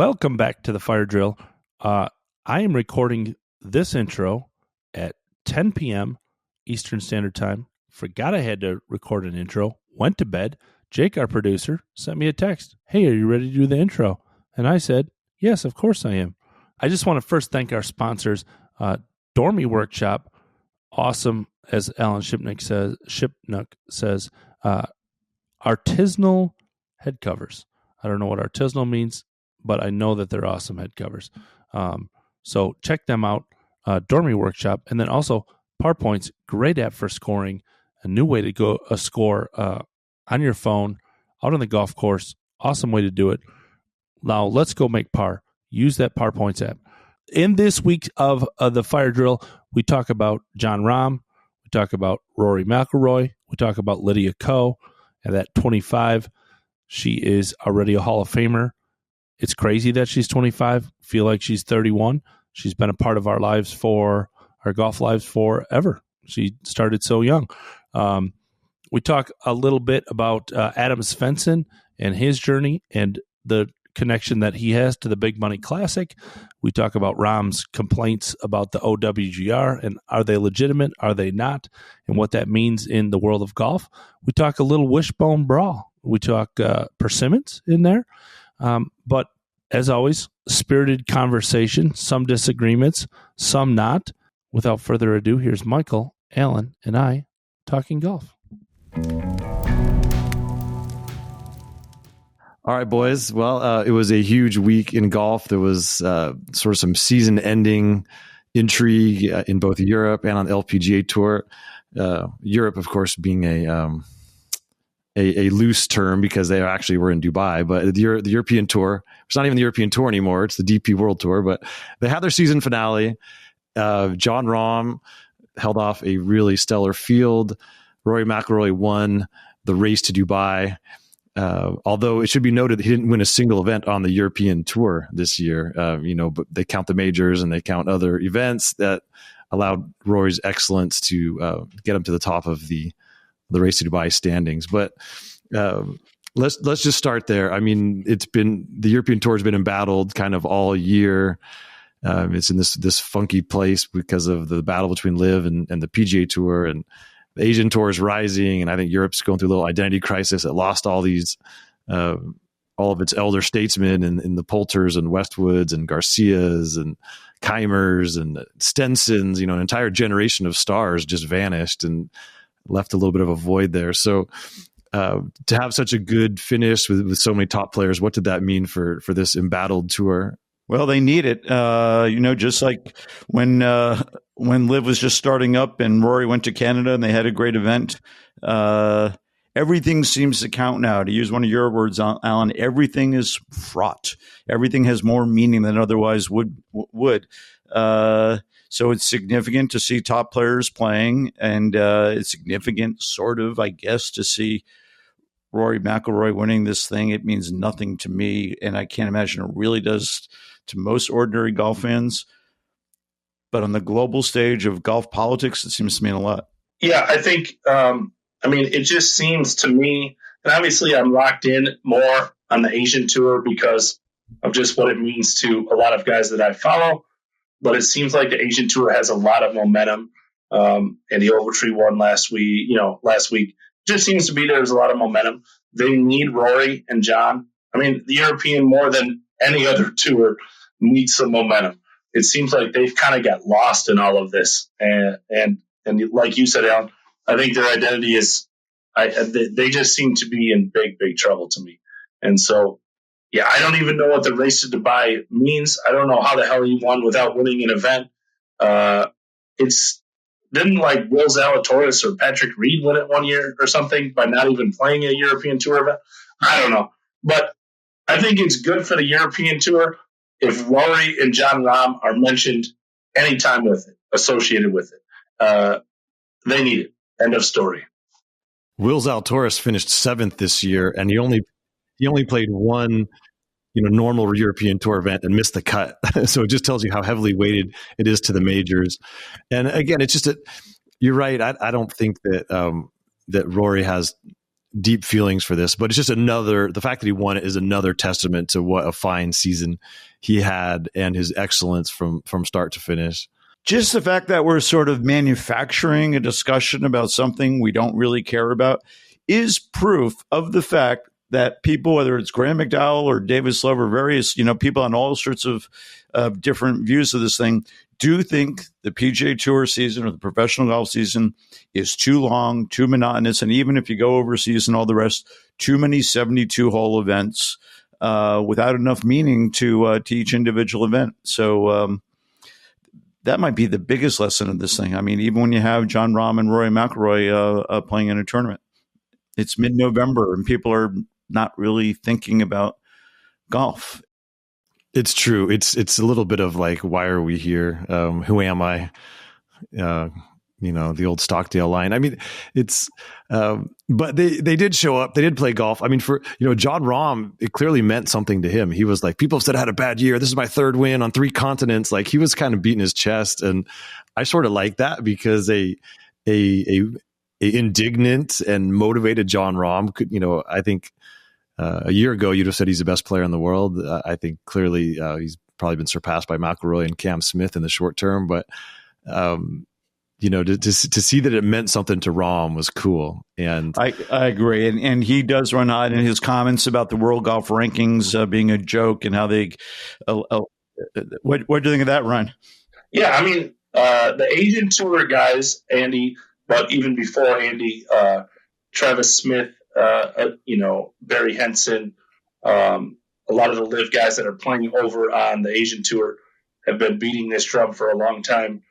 Welcome back to the Fire Drill. I am recording this intro at 10 p.m. Eastern Standard Time. Forgot I had to record an intro. Went to bed. Jake, our producer, sent me a text. Hey, are you ready to do the intro? And I said, yes, of course I am. I just want to first thank our sponsors, Dormy Workshop. Awesome, as Alan Shipnuck says, artisanal head covers. I don't know what artisanal means, but I know that they're awesome head covers. So check them out, Dormy Workshop. And then also PowerPoint's great app for scoring, a new way to go score on your phone, out on the golf course. Awesome way to do it. Now let's go make par. Use that PowerPoints app. In this week of the Fire Drill, we talk about Jon Rahm. We talk about Rory McIlroy. We talk about Lydia Ko. And at 25, she is already a Hall of Famer. It's crazy that she's 25. Feel like she's 31. She's been a part of our golf lives forever. She started so young. We talk a little bit about Adam Svensson and his journey and the connection that he has to the Big Money Classic. We talk about Rahm's complaints about the OWGR and are they legitimate, are they not, and what that means in the world of golf. We talk a little wishbone brawl. We talk persimmons in there. But as always, spirited conversation, some disagreements, some not. Without further ado, here's Michael, Alan, and I talking golf. All right, boys. Well, it was a huge week in golf. There was sort of some season-ending intrigue in both Europe and on the LPGA Tour. Europe, of course, being a loose term because they actually were in Dubai, but the European Tour, it's not even the European Tour anymore. It's the DP World Tour, but they had their season finale. Jon Rahm held off a really stellar field. Rory McIlroy won the race to Dubai. Although it should be noted that he didn't win a single event on the European Tour this year, but they count the majors and they count other events that allowed Rory's excellence to get him to the top of the race to Dubai standings. But let's just start there. I mean, the European Tour has been embattled kind of all year. It's in this funky place because of the battle between LIV and the PGA Tour, and the Asian Tour is rising, and I think Europe's going through a little identity crisis. It lost all of its elder statesmen in the Poulters and Westwoods and Garcias and Keimers and Stensons. An entire generation of stars just vanished and left a little bit of a void there. So to have such a good finish with so many top players, what did that mean for this embattled tour? Well, they need it. Just like when LIV was just starting up and Rory went to Canada and they had a great event. Everything seems to count now. To use one of your words, Alan, everything is fraught. Everything has more meaning than otherwise would. So it's significant to see top players playing, and it's significant, sort of, I guess, to see Rory McIlroy winning this thing. It means nothing to me, and I can't imagine it really does to most ordinary golf fans. But on the global stage of golf politics, it seems to mean a lot. Yeah, I think, it just seems to me, and obviously I'm locked in more on the Asian Tour because of just what it means to a lot of guys that I follow. But it seems like the Asian Tour has a lot of momentum. And the Ogletree won last week. Just seems to be there's a lot of momentum. They need Rory and Jon. The European, more than any other tour, needs some momentum. It seems like they've kind of got lost in all of this. And like you said, Alan, I think their identity is they just seem to be in big, big trouble to me. And so, yeah, I don't even know what the race to Dubai means. I don't know how the hell he won without winning an event. Didn't like Will Zalatoris or Patrick Reed win it one year or something by not even playing a European Tour event? I don't know. But I think it's good for the European Tour if Rory and Jon Rahm are mentioned anytime with it, associated with it. They need it. End of story. Will Zalatoris finished 7th this year, and he only played one normal European Tour event and missed the cut. So it just tells you how heavily weighted it is to the majors. And again, it's just you're right. I don't think that Rory has deep feelings for this, but it's just the fact that he won it is another testament to what a fine season he had and his excellence from start to finish. Just the fact that we're sort of manufacturing a discussion about something we don't really care about is proof of the fact that people, whether it's Graham McDowell or Davis Love or various, people on all sorts of different views of this thing, do think the PGA Tour season or the professional golf season is too long, too monotonous, and even if you go overseas and all the rest, too many 72-hole events without enough meaning to each individual event. So that might be the biggest lesson of this thing. I mean, even when you have Jon Rahm and Rory McIlroy playing in a tournament, it's mid-November and people are not really thinking about golf. It's true. It's a little bit of like, why are we here? Who am I? The old Stockdale line. I mean, it's, but they did show up. They did play golf. I mean, for, Jon Rahm, it clearly meant something to him. He was like, people have said I had a bad year. This is my third win on 3 continents. Like, he was kind of beating his chest. And I sort of like that because a indignant and motivated Jon Rahm could, I think a year ago, you'd have said he's the best player in the world. I think clearly he's probably been surpassed by McIlroy and Cam Smith in the short term, but, to see that it meant something to Rahm was cool. And I agree. And he does run out in his comments about the world golf rankings being a joke and how they, what do you think of that, Ryan? Yeah. I mean, the Asian Tour guys, Andy, but even before Andy, Travis Smith, Barry Henson, a lot of the live guys that are playing over on the Asian Tour have been beating this drum for a long time.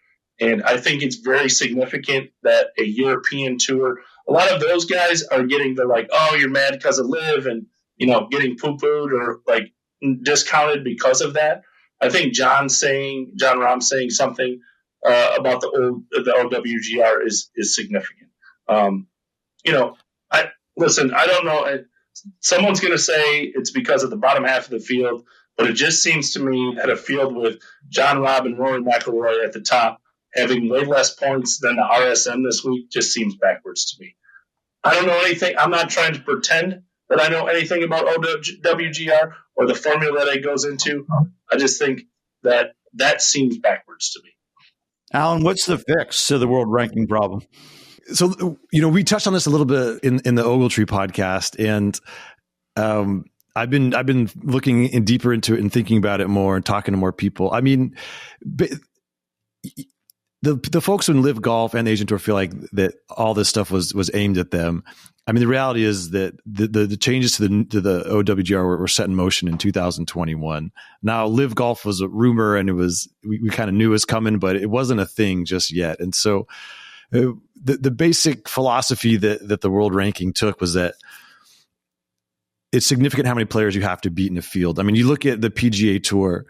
And I think it's very significant that a European tour, a lot of those guys are they're like, oh, you're mad because of live and, getting poo-pooed or like discounted because of that. I think Jon Rahm saying something about the OWGR is significant. I don't know. Someone's going to say it's because of the bottom half of the field, but it just seems to me that a field with Jon Rahm and Rory McIlroy at the top having way less points than the RSM this week just seems backwards to me. I don't know anything. I'm not trying to pretend that I know anything about OWGR or the formula that it goes into. I just think that seems backwards to me. Alan, what's the fix to the world ranking problem? So, we touched on this a little bit in the OWGR podcast, and I've been looking deeper into it and thinking about it more and talking to more people. I mean, the folks who live golf and the Asian Tour feel like that all this stuff was aimed at them. I mean, the reality is that the changes to the OWGR were set in motion in 2021. Now, live golf was a rumor, and we kind of knew it was coming, but it wasn't a thing just yet. And so, the basic philosophy that the world ranking took was that it's significant how many players you have to beat in a field. I mean, you look at the PGA Tour,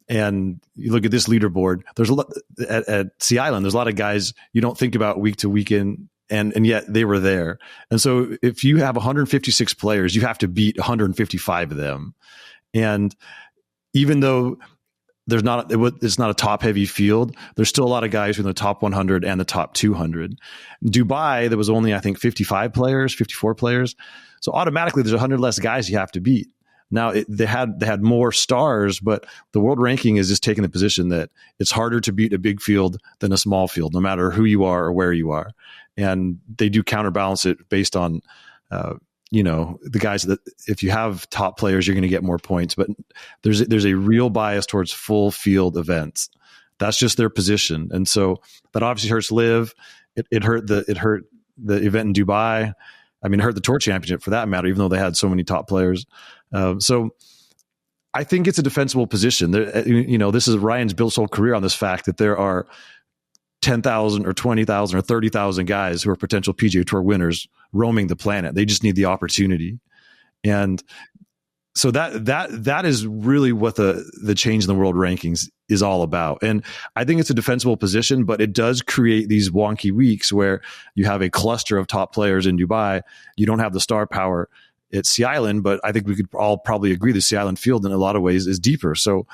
and you look at this leaderboard. There's a lot at Sea Island. There's a lot of guys you don't think about week to week in, and yet they were there. And so, if you have 156 players, you have to beat 155 of them. And even though it's not a top heavy field, there's still a lot of guys who are in the top 100 and the top 200. In Dubai, there was only, I think, 54 players. So automatically there's 100 less guys you have to beat. Now they had more stars, but the world ranking is just taking the position that it's harder to beat a big field than a small field, no matter who you are or where you are. And they do counterbalance it based on, the guys that if you have top players, you're going to get more points, but there's a real bias towards full field events. That's just their position. And so that obviously hurts live. It hurt the event in Dubai. I mean, it hurt the Tour Championship for that matter, even though they had so many top players. So I think it's a defensible position. This is Ryan's built his whole career on this fact that there are 10,000 or 20,000 or 30,000 guys who are potential PGA Tour winners roaming the planet. They just need the opportunity. And so that is really what the change in the world rankings is all about. And I think it's a defensible position, but it does create these wonky weeks where you have a cluster of top players in Dubai. You don't have the star power at Sea Island, but I think we could all probably agree the Sea Island field in a lot of ways is deeper. So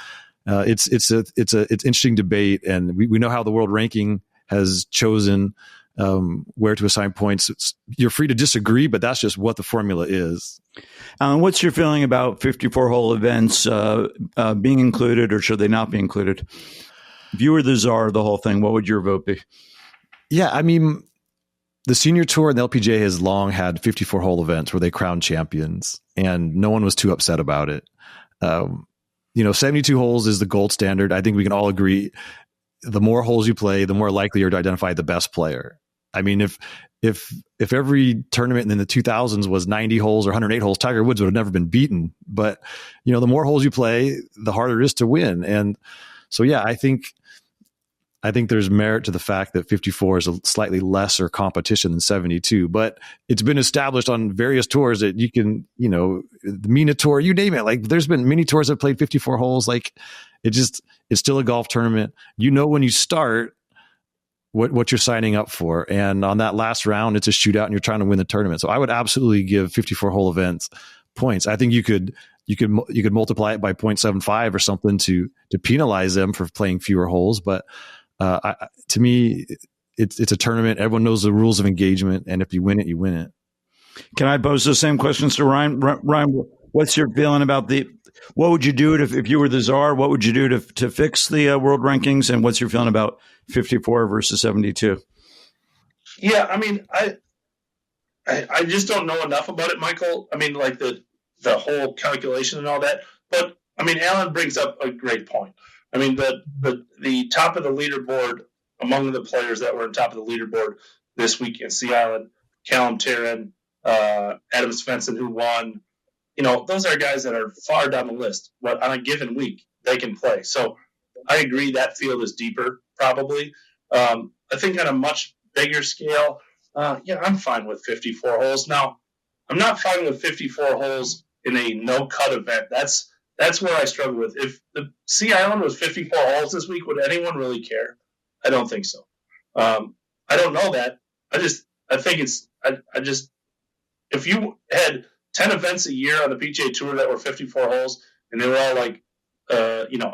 it's interesting debate, and we know how the world ranking has chosen where to assign points. You're free to disagree, but that's just what the formula is. Alan, what's your feeling about 54-hole events being included, or should they not be included? If you were the czar of the whole thing, what would your vote be? Yeah, I mean, the senior tour and the LPGA has long had 54-hole events where they crown champions, and no one was too upset about it. 72 holes is the gold standard. I think we can all agree the more holes you play, the more likely you're to identify the best player. I mean, if every tournament in the 2000s was 90 holes or 108 holes, Tiger Woods would have never been beaten. But, the more holes you play, the harder it is to win. And so, yeah, I think there's merit to the fact that 54 is a slightly lesser competition than 72, but it's been established on various tours that you can, the MENA Tour, you name it. Like, there's been many tours that played 54 holes. Like, it's still a golf tournament. When you start what you're signing up for. And on that last round, it's a shootout and you're trying to win the tournament. So I would absolutely give 54-hole events points. I think you could multiply it by 0.75 or something to penalize them for playing fewer holes. But to me, it's a tournament. Everyone knows the rules of engagement, and if you win it, you win it. Can I pose the same questions to Ryan? Ryan, what's your feeling about what would you do if you were the czar? What would you do to fix the world rankings? And what's your feeling about 54 versus 72? Yeah, I mean, I just don't know enough about it, Michael. I mean, like the whole calculation and all that. But I mean, Alan brings up a great point. I mean, the top of the leaderboard among the players that were on top of the leaderboard this week in Sea Island, Callum Tarrant, Adam Svensson, who won. Those are guys that are far down the list, but on a given week they can play. So I agree that field is deeper, probably. I think on a much bigger scale, I'm fine with 54 holes. Now, I'm not fine with 54 holes in a no-cut event. That's where I struggle with. If the Sea Island was 54 holes this week, would anyone really care? I don't think so. I don't know that. I think if you had 10 events a year on the PGA Tour that were 54 holes and they were all like,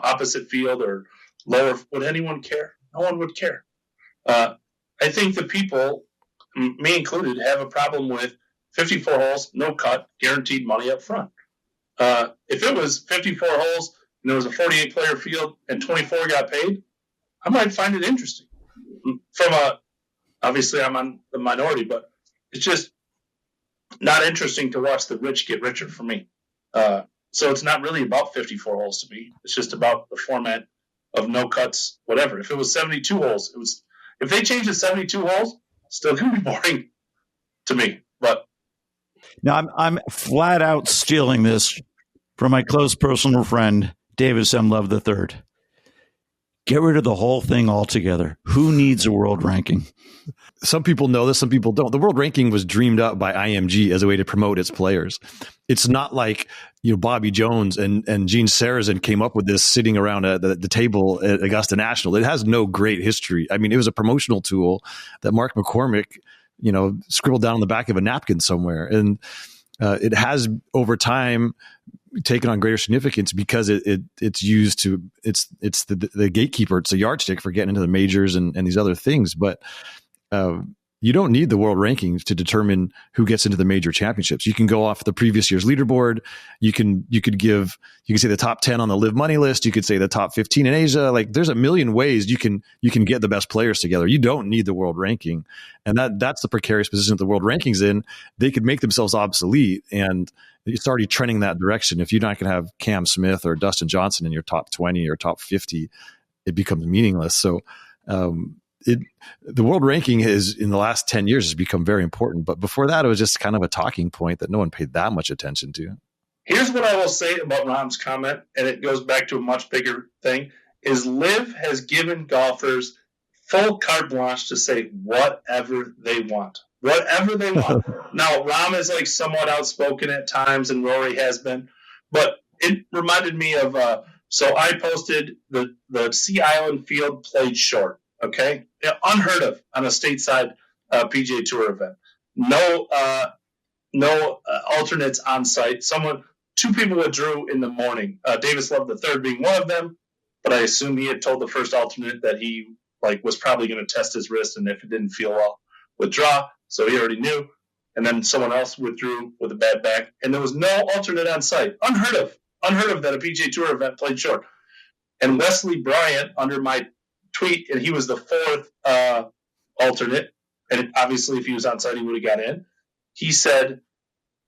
opposite field or lower, would anyone care? No one would care. I think the people, me included, have a problem with 54 holes, no cut, guaranteed money up front. If it was 54 holes and there was a 48-player field and 24 got paid, I might find it interesting. Obviously I'm on the minority, but it's just not interesting to watch the rich get richer for me. So it's not really about 54 holes to me. It's just about the format of no cuts, whatever. If it was 72 holes, if they changed to 72 holes, still going to be boring to me. But now I'm flat out stealing this from my close personal friend, David M. Love III. Get rid of the whole thing altogether. Who needs a world ranking? Some people know this, some people don't. The world ranking was dreamed up by IMG as a way to promote its players. It's not like Bobby Jones and Gene Sarazen came up with this sitting around the table at Augusta National. It has no great history. I mean, it was a promotional tool that Mark McCormick, scribbled down on the back of a napkin somewhere. And it has over time taken on greater significance because it's used to it's the gatekeeper. It's a yardstick for getting into the majors and these other things. But you don't need the world rankings to determine who gets into the major championships. You can go off the previous year's leaderboard. You can say the top 10 on the Live Money list. You could say the top 15 in Asia. Like, there's a million ways you can get the best players together. You don't need the world ranking. And that's the precarious position that the world rankings in. They could make themselves obsolete, and it's already trending that direction. If you're not going to have Cam Smith or Dustin Johnson in your top 20 or top 50, it becomes meaningless. So, the world ranking in the last 10 years has become very important. But before that, it was just kind of a talking point that no one paid that much attention to. Here's what I will say about Rahm's comment, and it goes back to a much bigger thing, is Liv has given golfers full carte blanche to say whatever they want. Whatever they want. Now, Rahm is somewhat outspoken at times, and Rory has been. But it reminded me of, so I posted the Sea Island field played short. Okay, unheard of on a stateside PGA Tour event. No alternates on site. Two people withdrew in the morning. Davis Love III being one of them, but I assume he had told the first alternate that he was probably going to test his wrist, and if it didn't feel well, withdraw. So he already knew. And then someone else withdrew with a bad back. And there was no alternate on site. Unheard of that a PGA Tour event played short. And Wesley Bryant, under my tweet, and he was the fourth alternate. And obviously, if he was on site, he would have got in. He said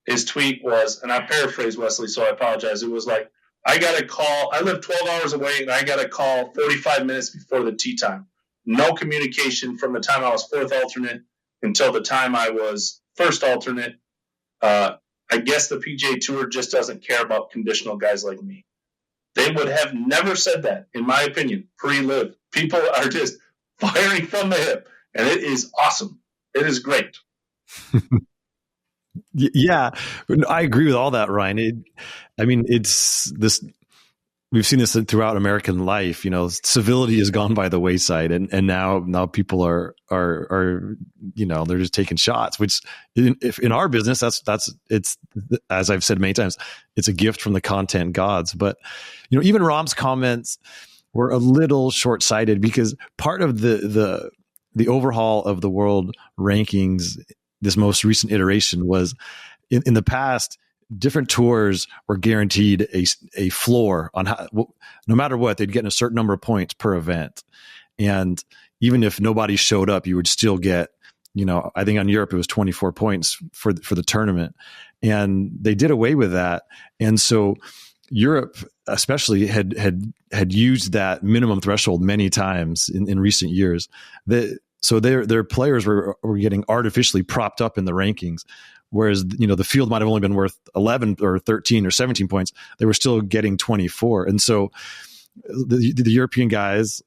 his tweet was, and I paraphrased Wesley, so I apologize. It was like, I got a call. I live 12 hours away, and I got a call 45 minutes before the tee time. No communication from the time I was fourth alternate until the time I was first alternate. I guess the PGA Tour just doesn't care about conditional guys like me. They would have never said that, in my opinion, pre-live. People are just firing from the hip, and it is awesome. It is great. Yeah, I agree with all that, Ryan. It's this. We've seen this throughout American life. Civility has gone by the wayside, and now people are they're just taking shots. Which, if in our business, it's as I've said many times, it's a gift from the content gods. But even Rahm's comments were a little short-sighted, because part of the overhaul of the world rankings, this most recent iteration, was in the past, different tours were guaranteed a floor on how, no matter what, they'd get a certain number of points per event. And even if nobody showed up, you would still get, I think on Europe, it was 24 points for the tournament. And they did away with that. And so Europe especially had used that minimum threshold many times in recent years. So their players were getting artificially propped up in the rankings, whereas the field might have only been worth 11 or 13 or 17 points. They were still getting 24, and so the European guys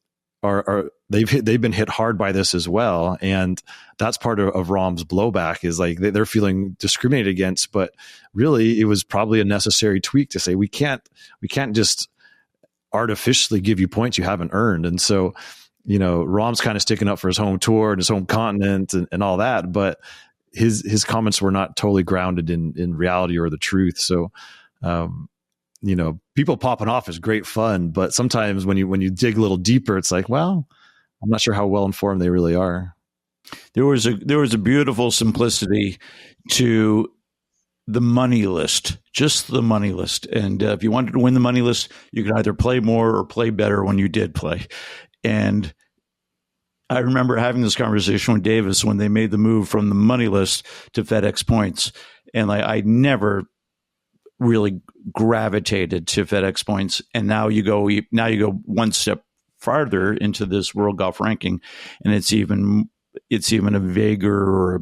they've been hit hard by this as well, and that's part of Rahm's blowback, is like they're feeling discriminated against. But really, it was probably a necessary tweak to say we can't just artificially give you points you haven't earned, and so. Rahm's kind of sticking up for his home tour and his home continent and all that, but his comments were not totally grounded in reality or the truth. So, people popping off is great fun, but sometimes when you dig a little deeper, it's like, well, I'm not sure how well informed they really are. There was a beautiful simplicity to the money list, just the money list. And if you wanted to win the money list, you could either play more or play better when you did play. And I remember having this conversation with Davis when they made the move from the money list to FedEx points. And I never really gravitated to FedEx points. And now you go one step farther into this world golf ranking, and it's even a vaguer or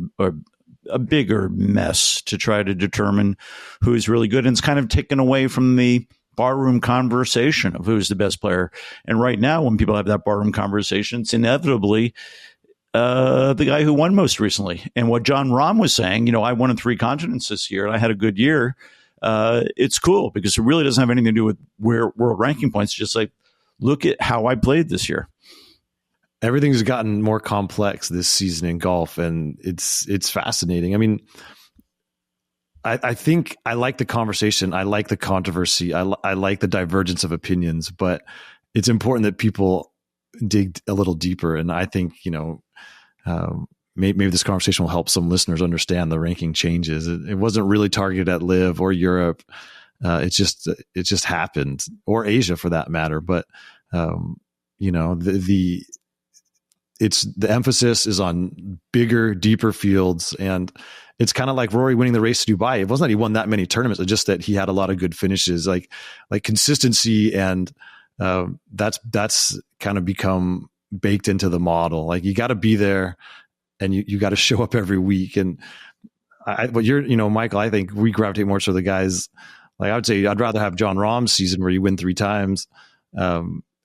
a bigger mess to try to determine who's really good. And it's kind of taken away from the barroom conversation of who's the best player. And right now, when people have that barroom conversation, it's inevitably the guy who won most recently. And what Jon Rahm was saying, I won in 3 continents this year and I had a good year. It's cool because it really doesn't have anything to do with where world ranking points. Just like, look at how I played this year. Everything's gotten more complex this season in golf, and it's fascinating. I mean, I think I like the conversation. I like the controversy. I like the divergence of opinions, but it's important that people dig a little deeper. And I think, maybe this conversation will help some listeners understand the ranking changes. It wasn't really targeted at LIV or Europe. It just happened, or Asia for that matter. But, the emphasis is on bigger, deeper fields, and it's kind of like Rory winning the race to Dubai. It wasn't that he won that many tournaments; it's just that he had a lot of good finishes, like consistency, and that's kind of become baked into the model. Like, you got to be there, and you got to show up every week. And Michael, I think we gravitate more to the guys. Like, I would say I'd rather have Jon Rahm's season where you win 3 times.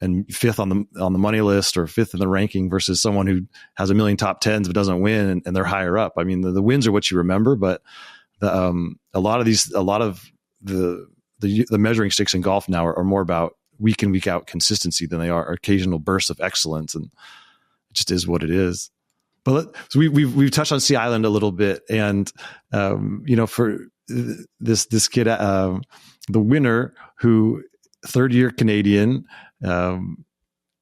And 5th on the money list or 5th in the ranking versus someone who has a million top 10s but doesn't win and they're higher up. I mean, the wins are what you remember, but a lot of the measuring sticks in golf now are more about week in, week out consistency than they are occasional bursts of excellence, and it just is what it is. But so we've touched on Sea Island a little bit, and for this kid, the winner, who 3rd-year Canadian. Adam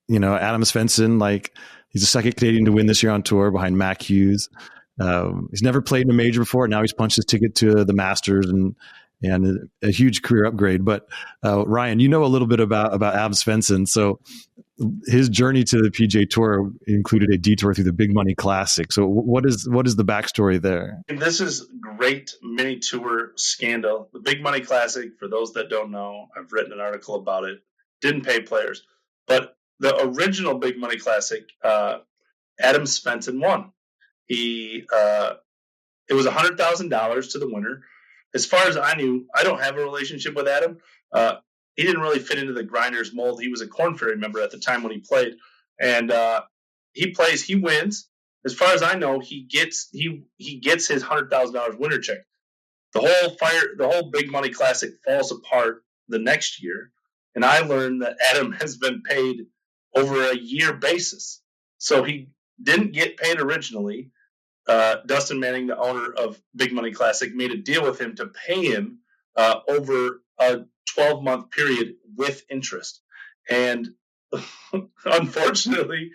Svensson, like, he's the 2nd Canadian to win this year on tour behind Mac Hughes. He's never played in a major before. Now he's punched his ticket to the Masters and a huge career upgrade. But Ryan, you know a little bit about Adam Svensson. So his journey to the PGA Tour included a detour through the Big Money Classic. So what is the backstory there? This is great mini tour scandal. The Big Money Classic, for those that don't know, I've written an article about it. Didn't pay players, but the original Big Money Classic, Adam Svensson won. It was $100,000 to the winner. As far as I knew, I don't have a relationship with Adam. He didn't really fit into the Grinders mold. He was a Korn Ferry member at the time when he played, and he plays. He wins. As far as I know, he gets his $100,000 winner check. The whole Big Money Classic falls apart the next year, and I learned that Adam has been paid over a year basis. So he didn't get paid originally. Dustin Manning, the owner of Big Money Classic, made a deal with him to pay him over a 12-month period with interest. And unfortunately,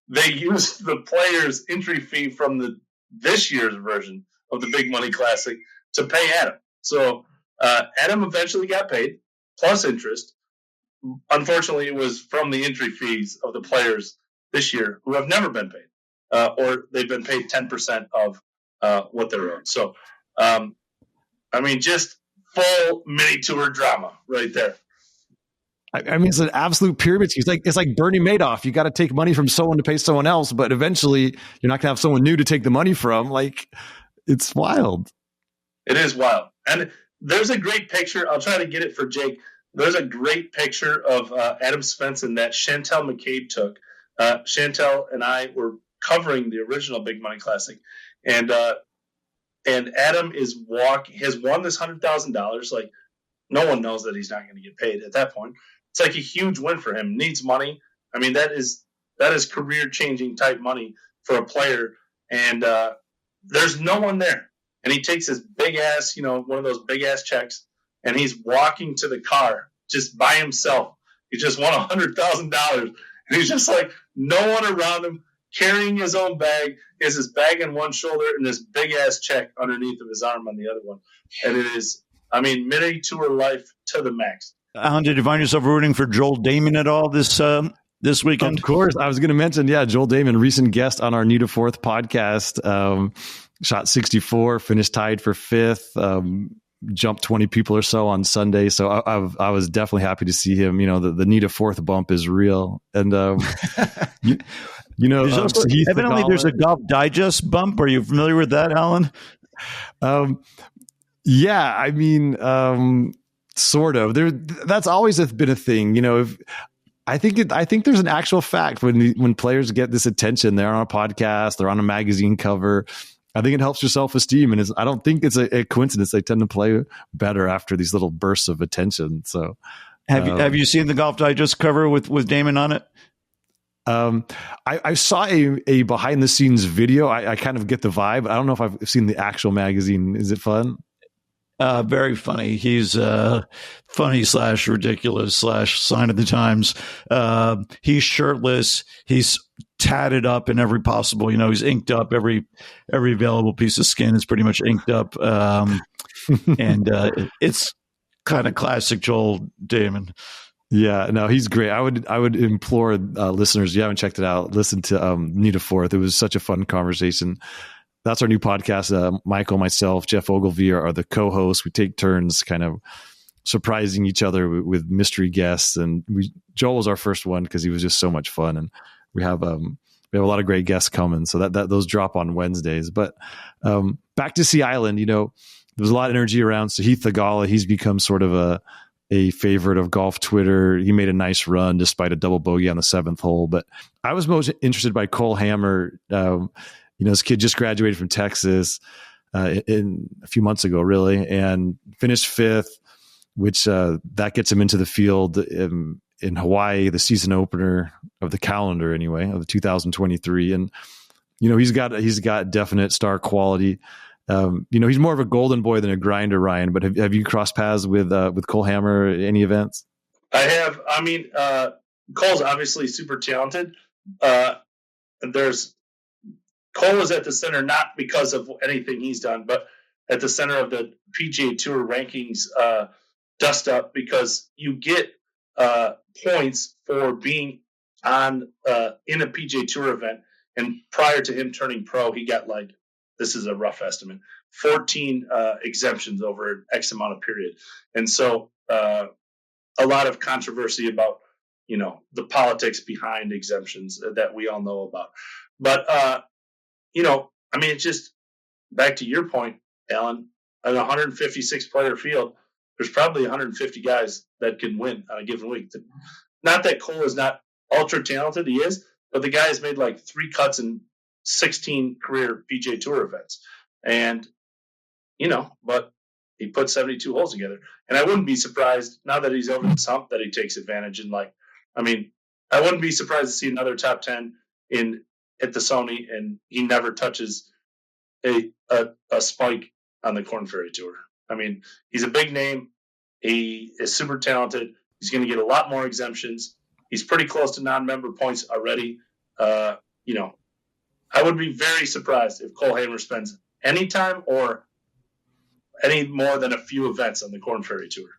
they used the players' entry fee from this year's version of the Big Money Classic to pay Adam. So Adam eventually got paid, plus interest. Unfortunately, it was from the entry fees of the players this year who have never been paid. Or they've been paid 10% of what they're owed. So, just full mini tour drama right there. I mean, it's an absolute pyramid scheme. It's like Bernie Madoff. You got to take money from someone to pay someone else, but eventually you're not going to have someone new to take the money from. Like, it's wild. It is wild. And there's a great picture. I'll try to get it for Jake. There's a great picture of Adam Svensson that Chantel McCabe took. Chantel and I were covering the original Big Money Classic, and Adam has won this $100,000. Like, no one knows that he's not going to get paid at that point. It's like a huge win for him. Needs money. I mean, that is career changing type money for a player, and there's no one there. And he takes his big ass, one of those big ass checks, and he's walking to the car just by himself. He just won $100,000, and he's just like no one around him, carrying his own bag. He has his bag in one shoulder and this big ass check underneath of his arm on the other one. And it is, mini tour life to the max. Alan, did you find yourself rooting for Joel Damon at all this weekend? Of course. I was going to mention, Joel Damon, recent guest on our Need a Fourth podcast, shot 64, finished tied for fifth, jumped 20 people or so on Sunday. So I was definitely happy to see him. The Need a Fourth bump is real. And, evidently there's a Golf Digest bump. Are you familiar with that, Alan? Sort of. That's always been a thing. I think there's an actual fact when players get this attention, they're on a podcast, they're on a magazine cover. I think it helps your self-esteem, and I don't think it's a coincidence. They tend to play better after these little bursts of attention. So, have you seen the Golf Digest cover with Damon on it? I saw a behind the scenes video. I kind of get the vibe. I don't know if I've seen the actual magazine. Is it fun? Very funny. He's funny / ridiculous / sign of the times. He's shirtless. He's tatted up in every possible, he's inked up. Every available piece of skin is pretty much inked up. And it's kind of classic Joel Damon. Yeah, no, he's great. I would implore listeners, if you haven't checked it out, listen to Need a Fourth. It was such a fun conversation. That's our new podcast. Michael, myself, Jeff OWGR are the co-hosts. We take turns kind of surprising each other with mystery guests. And Joel was our first one because he was just so much fun. And we have a lot of great guests coming. So that those drop on Wednesdays. But back to Sea Island, there's a lot of energy around Sahith Theegala. He's become sort of a favorite of golf Twitter. He made a nice run despite a double bogey on the 7th hole. But I was most interested by Cole Hammer. This kid just graduated from Texas in a few months ago, really, and finished 5th, which that gets him into the field in Hawaii, the season opener of the calendar, anyway, of the 2023. And he's got definite star quality. He's more of a golden boy than a grinder, Ryan. But have you crossed paths with Cole Hammer at any events? I have. Cole's obviously super talented. There's Cole is at the center not because of anything he's done, but at the center of the PGA Tour rankings dust up, because you get points for being on in a PGA Tour event. And prior to him turning pro, he got, like, this is a rough estimate, 14 exemptions over an X amount of period. And so a lot of controversy about, the politics behind exemptions that we all know about. But, it's just back to your point, Alan, an 156 player field, there's probably 150 guys that can win on a given week. Not that Cole is not ultra talented, he is, but the guy has made like 3 cuts in 16 career PGA Tour events. And, but he put 72 holes together. And I wouldn't be surprised, now that he's over the hump, that he takes advantage. And I wouldn't be surprised to see another top 10 at the Sony, and he never touches a spike on the Korn Ferry Tour. He's a big name. He is super talented. He's going to get a lot more exemptions. He's pretty close to non-member points already. I would be very surprised if Cole Hammer spends any time or any more than a few events on the Korn Ferry Tour.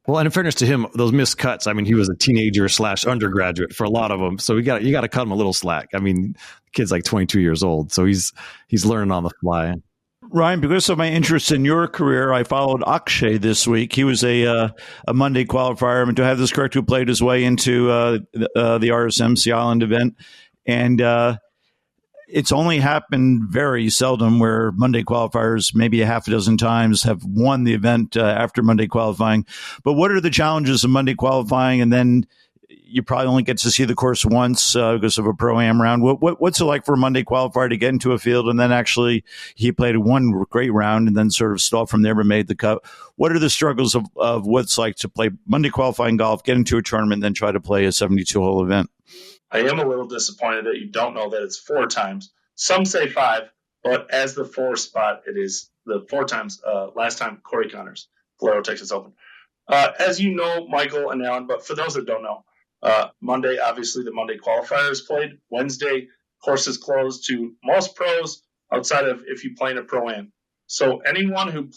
Well, and in fairness to him, those missed cuts, he was a teenager / undergraduate for a lot of them. So you got to cut him a little slack. The kid's like 22 years old, so he's learning on the fly. Ryan, because of my interest in your career, I followed Akshay this week. He was a Monday qualifier. To have this correct, who played his way into the RSM Sea Island event. And it's only happened very seldom where Monday qualifiers, maybe a half a dozen times, have won the event after Monday qualifying. But what are the challenges of Monday qualifying? And then you probably only get to see the course once because of a Pro-Am round. What's it like for a Monday qualifier to get into a field and then actually he played one great round and then sort of stalled from there but made the cut? What are the struggles of what it's like to play Monday qualifying golf, get into a tournament, then try to play a 72-hole event? I am a little disappointed that you don't know that it's 4 times. Some say 5, but as the 4 spot, it is the 4 times. Last time, Corey Connors, Valero Texas Open. As you know, Michael and Alan, but for those that don't know, Monday, obviously the Monday qualifier is played. Wednesday, course is closed to most pros outside of if you play in a Pro-Am. So anyone who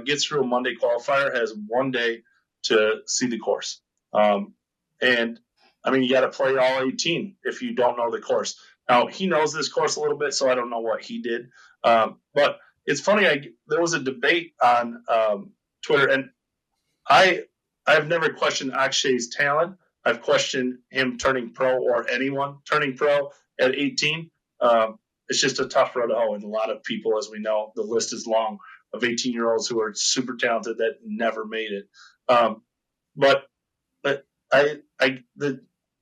gets through a Monday qualifier has 1 day to see the course. And you got to play all 18 if you don't know the course. Now, he knows this course a little bit, so I don't know what he did. But it's funny, there was a debate on Twitter, and I've never questioned Akshay's talent. I've questioned him turning pro, or anyone turning pro at 18. It's just a tough road to hoe, and a lot of people, as we know, the list is long of 18-year-olds who are super talented that never made it. But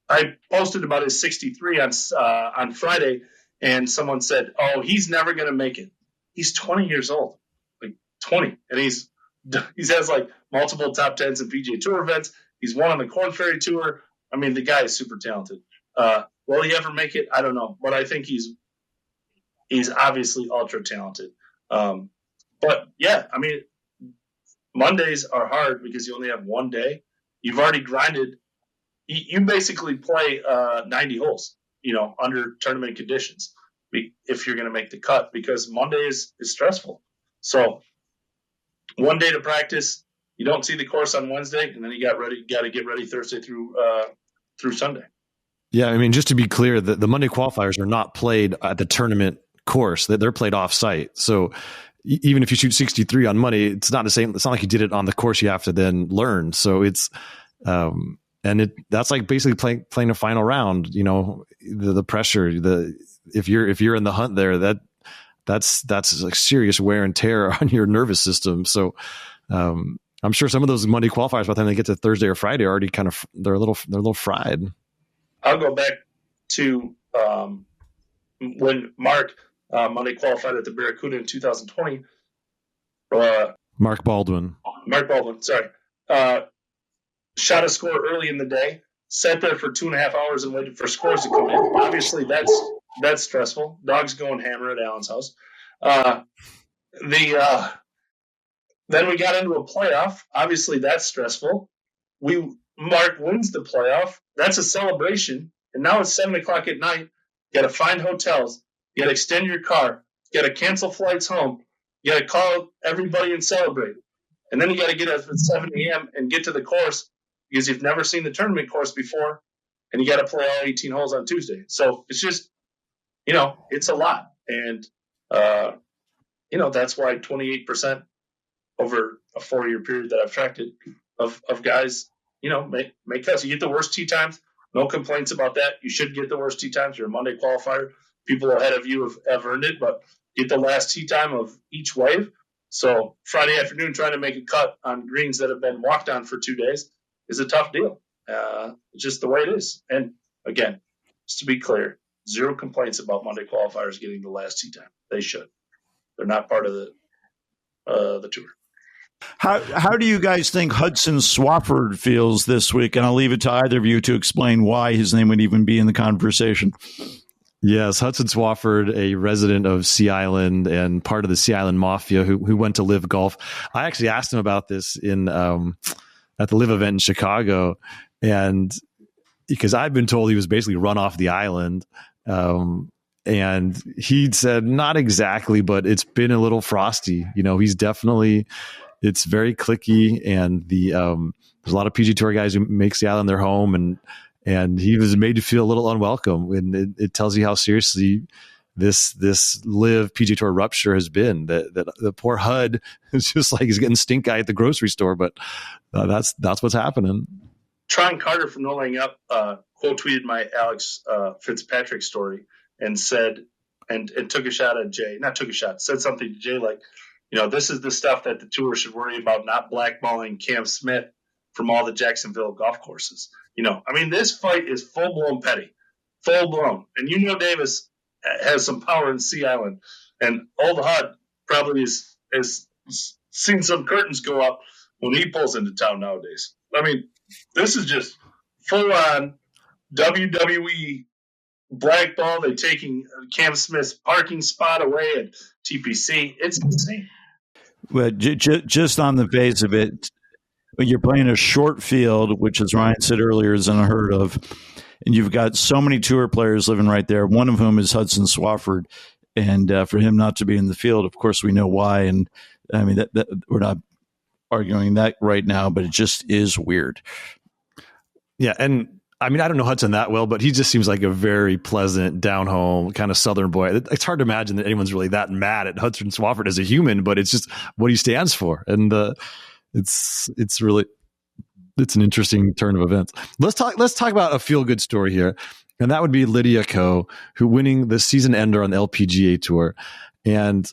I posted about his 63 on Friday, and someone said, "Oh, he's never going to make it. He's 20 years old, like 20, and he has like multiple top 10s in PGA Tour events. He's won on the Korn Ferry Tour. The guy is super talented. Will he ever make it? I don't know, but I think he's obviously ultra talented. But yeah, Mondays are hard because you only have 1 day. You've already grinded. You basically play 90 holes, under tournament conditions if you're going to make the cut, because Monday is stressful. So 1 day to practice. You don't see the course on Wednesday, and then you got to get ready Thursday through Sunday. Yeah, just to be clear, the Monday qualifiers are not played at the tournament course. They're played off-site. So even if you shoot 63 on Monday, it's not the same. It's not like you did it on the course you have to then learn. So it's that's like basically playing a final round. The pressure. If you're in the hunt there, that's like serious wear and tear on your nervous system. So I'm sure some of those Monday qualifiers, by the time they get to Thursday or Friday, are already they're a little fried. I'll go back to when Mark Monday qualified at the Barracuda in 2020. Mark Baldwin, sorry. Shot a score early in the day, sat there for 2.5 hours and waited for scores to come in. Obviously, that's stressful. Dog's going hammer at Alan's house. Then we got into a playoff. Obviously, that's stressful. Mark wins the playoff. That's a celebration. And now it's 7:00 at night. Got to find hotels. You got to extend your car. You got to cancel flights home. You got to call everybody and celebrate. And then you got to get up at 7 a.m. and get to the course because you've never seen the tournament course before, and you got to play all 18 holes on Tuesday. So it's just, it's a lot. And, that's why 28% over a 4-year period that I've tracked it of guys, make cuts. You get the worst tee times. No complaints about that. You should get the worst tee times. You're a Monday qualifier. People ahead of you have earned it, but get the last tee time of each wave. So Friday afternoon, trying to make a cut on greens that have been walked on for 2 days is a tough deal. It's just the way it is. And again, just to be clear, 0 complaints about Monday qualifiers getting the last tee time. They should. They're not part of the tour. How do you guys think Hudson Swafford feels this week? And I'll leave it to either of you to explain why his name would even be in the conversation. Yes, Hudson Swafford, a resident of Sea Island and part of the Sea Island Mafia who went to Live Golf. I actually asked him about this in at the Live event in Chicago, and because I've been told he was basically run off the island. And he said, not exactly, but it's been a little frosty. He's definitely, it's very cliquey, and there's a lot of PG Tour guys who makes the island their home, and he was made to feel a little unwelcome. And it tells you how seriously this Live PG Tour rupture has been. That the poor HUD is just like he's getting stink eye at the grocery store, but that's what's happening. Trying Carter from No Laying Up quote tweeted my Alex Fitzpatrick story and said, and took a shot at Jay. Not took a shot, said something to Jay like, this is the stuff that the tour should worry about, not blackballing Cam Smith from all the Jacksonville golf courses. This fight is full-blown petty. Full-blown. And Davis has some power in Sea Island. And old HUD probably has seen some curtains go up when he pulls into town nowadays. This is just full-on WWE blackball. They're taking Cam Smith's parking spot away at TPC. It's insane. Well, just on the face of it, you're playing a short field, which, as Ryan said earlier, is unheard of. And you've got so many tour players living right there, one of whom is Hudson Swafford. And for him not to be in the field, of course, we know why. And that we're not arguing that right now, but it just is weird. Yeah. And I don't know Hudson that well, but he just seems like a very pleasant, down home kind of Southern boy. It's hard to imagine that anyone's really that mad at Hudson Swafford as a human, but it's just what he stands for. And it's an interesting turn of events. Let's talk about a feel good story here, and that would be Lydia Ko, who winning the season ender on the LPGA Tour. And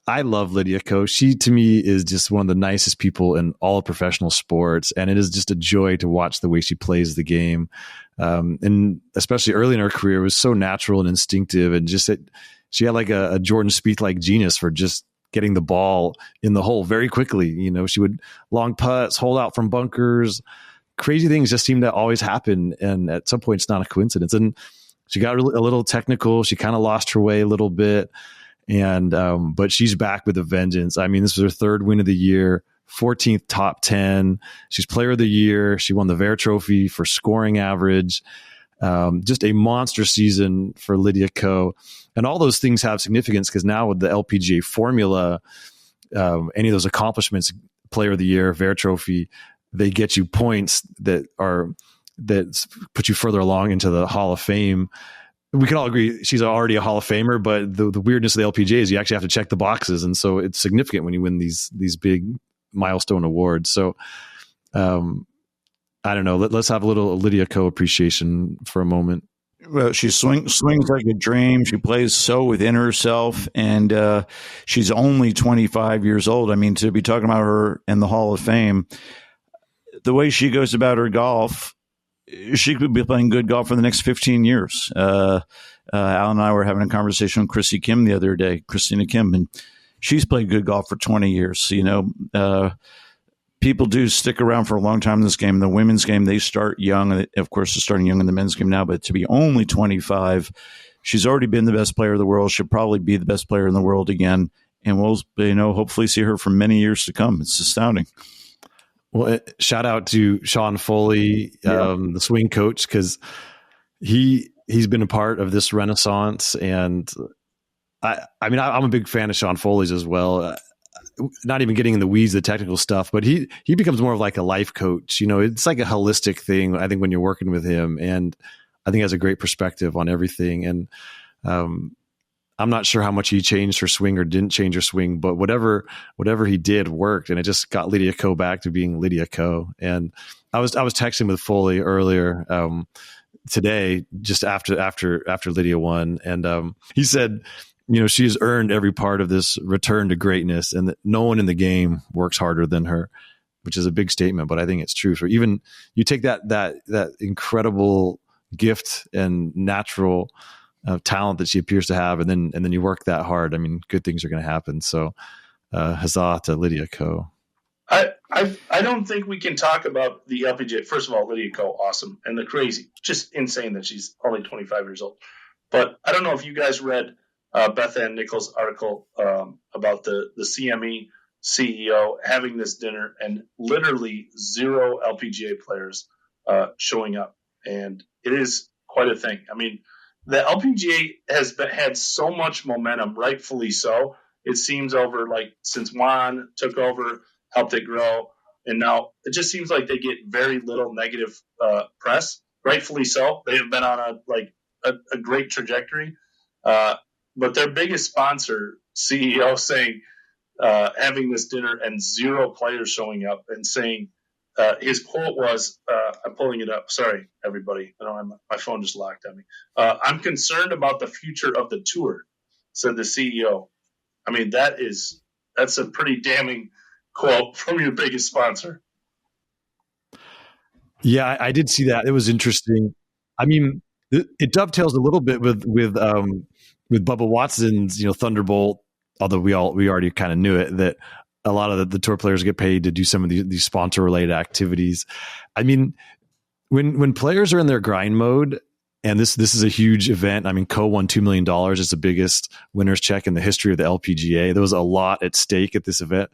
I love Lydia Ko. She, to me, is just one of the nicest people in all of professional sports, and it is just a joy to watch the way she plays the game. And especially early in her career, it was so natural and instinctive, and just she had like a Jordan Spieth-like genius for just getting the ball in the hole very quickly. She would long putts, hold out from bunkers. Crazy things just seem to always happen, and at some point, it's not a coincidence. And she got a little technical. She kind of lost her way a little bit. And but she's back with a vengeance. This was her 3rd win of the year, 14th top 10. She's player of the year. She won the Vare Trophy for scoring average. Just a monster season for Lydia Ko. And all those things have significance because now with the LPGA formula, any of those accomplishments, player of the year, Vare Trophy, they get you points that put you further along into the Hall of Fame. We can all agree she's already a Hall of Famer, but the weirdness of the LPGA is you actually have to check the boxes. And so it's significant when you win these big milestone awards. So I don't know. Let's have a little Lydia Ko appreciation for a moment. Well, she swings like a dream. She plays so within herself, and she's only 25 years old. To be talking about her in the Hall of Fame, the way she goes about her golf, she could be playing good golf for the next 15 years. Al and I were having a conversation with Christina Kim the other day, and she's played good golf for 20 years. People do stick around for a long time in this game. The women's game, they start young. Of course, they're starting young in the men's game now, but to be only 25, she's already been the best player in the world. She'll probably be the best player in the world again. And we'll, hopefully see her for many years to come. It's astounding. Well, shout out to Sean Foley, the swing coach, because he he's been a part of this renaissance. And I'm a big fan of Sean Foley's as well. Not even getting in the weeds, the technical stuff, but he becomes more of like a life coach. It's like a holistic thing, I think, when you're working with him. And I think he has a great perspective on everything. And I'm not sure how much he changed her swing or didn't change her swing, but whatever he did worked. And it just got Lydia Ko back to being Lydia Ko. And I was texting with Foley earlier today, just after Lydia won. And he said, she has earned every part of this return to greatness, and that no one in the game works harder than her, which is a big statement, but I think it's true. So even you take that incredible gift and natural talent that she appears to have, and then you work that hard. I mean, good things are going to happen. So huzzah to Lydia Ko. I don't think we can talk about the LPGA. First of all, Lydia Ko, awesome, and the crazy, just insane that she's only 25 years old. But I don't know if you guys read Beth Ann Nichols' article about the CME CEO having this dinner and literally 0 LPGA players showing up. And it is quite a thing. I mean, the LPGA has had so much momentum, rightfully so. It seems over since Juan took over, helped it grow. And now it just seems like they get very little negative press, rightfully so. They have been on a great trajectory. But their biggest sponsor, CEO, saying having this dinner and 0 players showing up, and saying his quote was, I'm pulling it up. Sorry, everybody. I don't have my phone just locked on me. I'm concerned about the future of the tour, said the CEO. I mean, that's a pretty damning quote from your biggest sponsor. Yeah, I did see that. It was interesting. I mean, it dovetails a little bit with Bubba Watson's, Thunderbolt, although we already kind of knew it, that a lot of the tour players get paid to do some of these sponsor related activities. I mean, when players are in their grind mode, and this is a huge event. I mean, Ko won $2 million. It's the biggest winner's check in the history of the LPGA. There was a lot at stake at this event.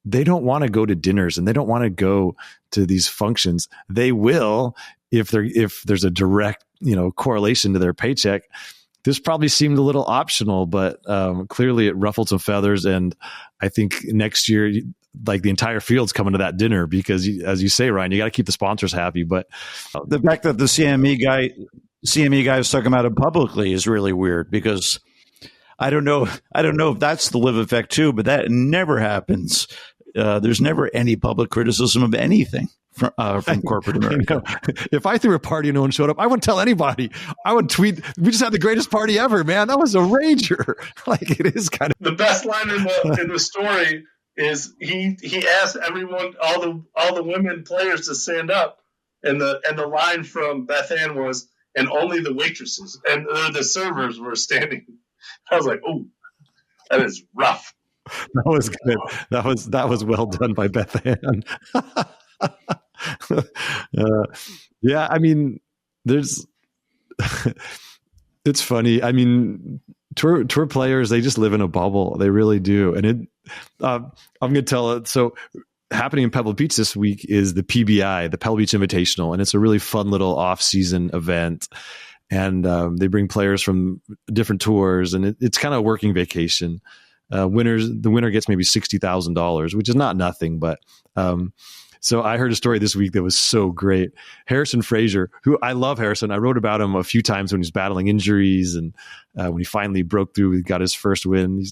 They don't want to go to dinners, and they don't want to go to these functions. They will if there's a direct, correlation to their paycheck. This probably seemed a little optional, but clearly it ruffled some feathers. And I think next year, the entire field's coming to that dinner because, as you say, Ryan, you got to keep the sponsors happy. But the fact that the CME guy is talking about it publicly is really weird, because I don't know if that's the live effect too, but that never happens. There's never any public criticism of anything from corporate America. If I threw a party and no one showed up, I wouldn't tell anybody. I would tweet, "We just had the greatest party ever, man. That was a rager." It is kind of the best line in the story is he asked everyone, all the women players, to stand up, and the line from Beth Ann was, "And only the waitresses and the servers were standing." I was like, "Oh, that is rough." That was good. That was well done by Beth Ann. Yeah, I mean, it's funny. I mean, tour players, they just live in a bubble. They really do. And I'm going to tell it. So happening in Pebble Beach this week is the PBI, the Pebble Beach Invitational, and it's a really fun little off-season event. And they bring players from different tours, and it's kind of a working vacation. The winner gets maybe $60,000, which is not nothing, but so I heard a story this week that was so great. Harrison Frazier, who I love Harrison. I wrote about him a few times when he's battling injuries, and when he finally broke through, he got his first win.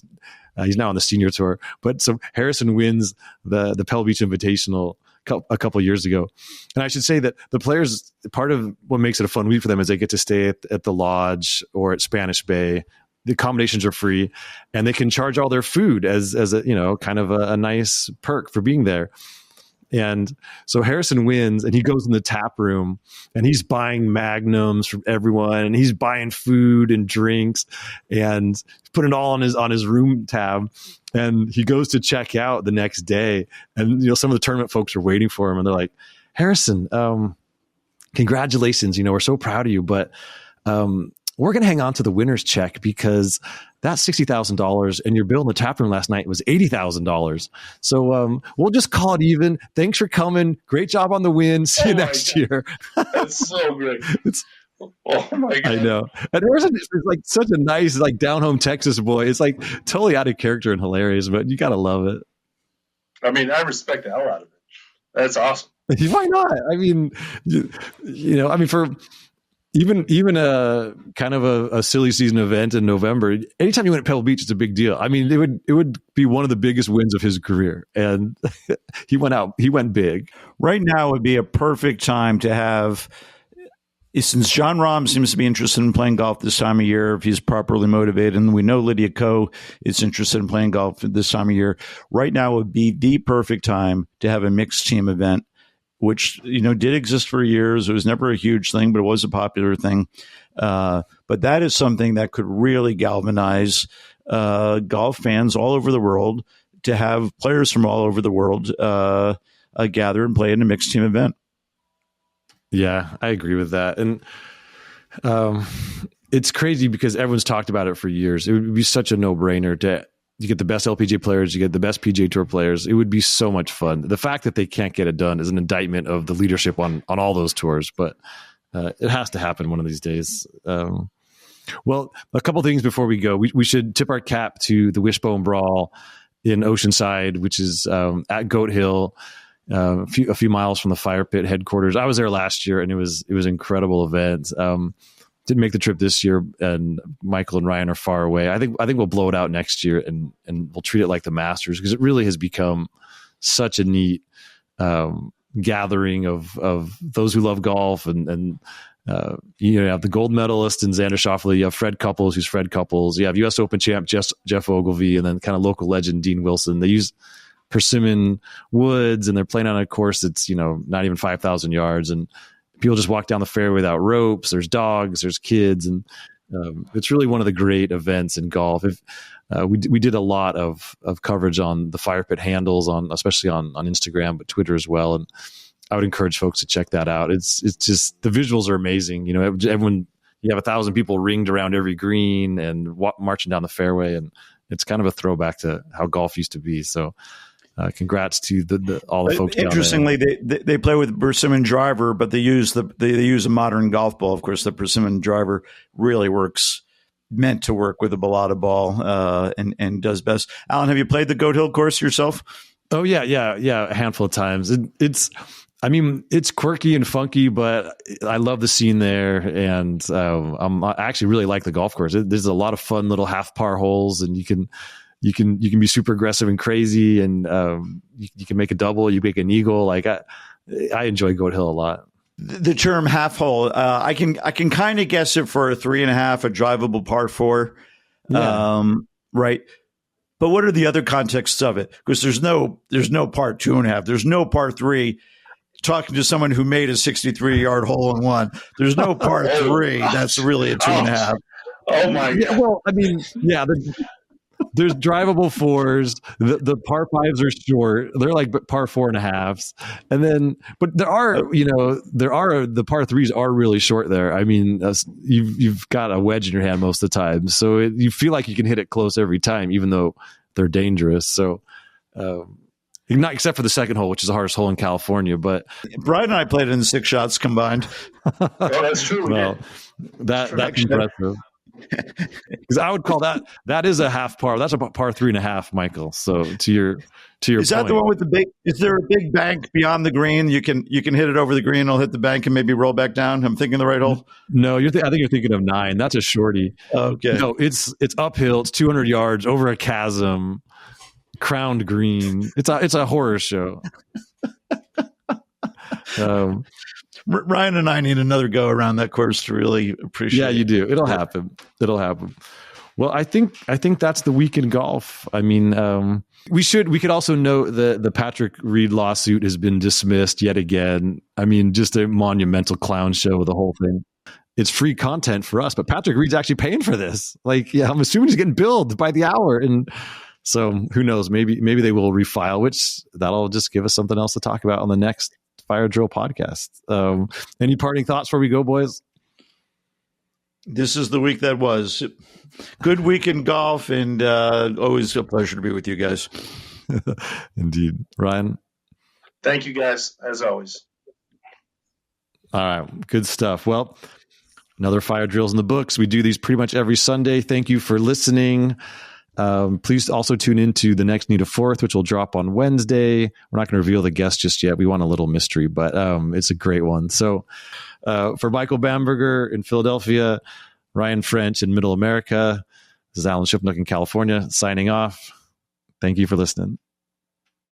He's now on the senior tour. But so Harrison wins the Pebble Beach Invitational a couple of years ago. And I should say that the players, part of what makes it a fun week for them is they get to stay at the lodge or at Spanish Bay. The accommodations are free, and they can charge all their food as a kind of a nice perk for being there. And so Harrison wins, and he goes in the tap room, and he's buying magnums from everyone, and he's buying food and drinks, and putting it all on his room tab. And he goes to check out the next day, and some of the tournament folks are waiting for him, and they're like, "Harrison, congratulations! We're so proud of you, but we're going to hang on to the winner's check because that's $60,000, and your bill in the tap room last night was $80,000. So we'll just call it even. Thanks for coming. Great job on the win. See you next year." That's so great. Oh my god! I know. And there's like such a nice, like down home Texas boy. It's like totally out of character and hilarious, but you gotta love it. I mean, I respect the hell out of it. That's awesome. Why not? I mean, I mean, for even a kind of a silly season event in November, anytime you went at Pebble Beach, it's a big deal. I mean, it would be one of the biggest wins of his career, and he went big. Right now would be a perfect time to have, since Jon Rahm seems to be interested in playing golf this time of year, if he's properly motivated, and we know Lydia Ko is interested in playing golf this time of year. Right now would be the perfect time to have a mixed team event, which did exist for years. It was never a huge thing, but it was a popular thing. But that is something that could really galvanize golf fans all over the world, to have players from all over the world gather and play in a mixed team event. Yeah, I agree with that. And it's crazy because everyone's talked about it for years. It would be such a no-brainer to you get the best LPGA players, you get the best PGA Tour players. It would be so much fun. The fact that they can't get it done is an indictment of the leadership on all those tours, but it has to happen one of these days. Well, a couple things before we go. We should tip our cap to the Wishbone Brawl in Oceanside, which is at Goat Hill, a few miles from the Fire Pit headquarters. I was there last year, and it was an incredible event. Didn't make the trip this year, and Michael and Ryan are far away. I think we'll blow it out next year, and we'll treat it like the Masters, because it really has become such a neat gathering of those who love golf, and you have the gold medalist in Xander Schauffele, you have Fred Couples, who's Fred Couples, you have U.S. Open champ Jeff Ogilvy, and then kind of local legend Dean Wilson. They use persimmon woods, and they're playing on a course that's not even 5,000 yards, and people just walk down the fairway without ropes. There's dogs, there's kids, and it's really one of the great events in golf. We did a lot of coverage on the Fire Pit handles, especially on Instagram, but Twitter as well. And I would encourage folks to check that out. It's just, the visuals are amazing. Everyone, you have 1,000 people ringed around every green and marching down the fairway, and it's kind of a throwback to how golf used to be. So congrats to all the folks. Interestingly, they play with persimmon driver, but they use a modern golf ball. Of course, the persimmon driver really meant to work with a balata ball, and does best. Alan, have you played the Goat Hill course yourself? Oh yeah, a handful of times. It's quirky and funky, but I love the scene there, and I actually really like the golf course. There's a lot of fun little half par holes, and you can be super aggressive and crazy, and you can make a double, you make an eagle. Like I enjoy Goat Hill a lot. The term half hole, I can kind of guess it for a 3.5, a drivable par 4, right? But what are the other contexts of it? Because there's no par 2.5, there's no par 3. Talking to someone who made a 63-yard hole in one, there's no par 3 that's really a 2.5. Oh my god! Yeah, well, I mean, yeah. There's drivable 4s. The par 5s are short. They're like par 4.5s. And then, but there are the par 3s are really short there. I mean, you've got a wedge in your hand most of the time. So you feel like you can hit it close every time, even though they're dangerous. So, not except for the second hole, which is the hardest hole in California. But Brian and I played it in 6 shots combined. Oh, that's true. Well, that's impressive. Because I would call that is a half par. That's a par 3.5, Michael. So to your is that point. the one with the big? Is there a big bank beyond the green? You can hit it over the green. It'll hit the bank and maybe roll back down. I'm thinking the right hole. No, I think you're thinking of 9. That's a shorty. Okay. No, it's uphill. It's 200 yards over a chasm, crowned green. It's a horror show. Ryan and I need another go around that course to really appreciate. Yeah, you do. It'll happen. Well, I think that's the week in golf. I mean, we could also note that the Patrick Reed lawsuit has been dismissed yet again. I mean, just a monumental clown show with the whole thing. It's free content for us, but Patrick Reed's actually paying for this. Like, yeah, I'm assuming he's getting billed by the hour, and so who knows? Maybe they will refile, which that'll just give us something else to talk about on the next Fire Drill podcast. Any parting thoughts before we go, boys? This is the week that was. Good week in golf, and always a pleasure to be with you guys. Indeed. Ryan? Thank you guys, as always. All right. Good stuff. Well, Another Fire Drills in the books. We do these pretty much every Sunday. Thank you for listening. Please also tune into the next Need a Fourth, which will drop on Wednesday. We're not going to reveal the guest just yet. We want a little mystery, but it's a great one. So for Michael Bamberger in Philadelphia, Ryan French in Middle America, this is Alan Shipnuck in California signing off. Thank you for listening.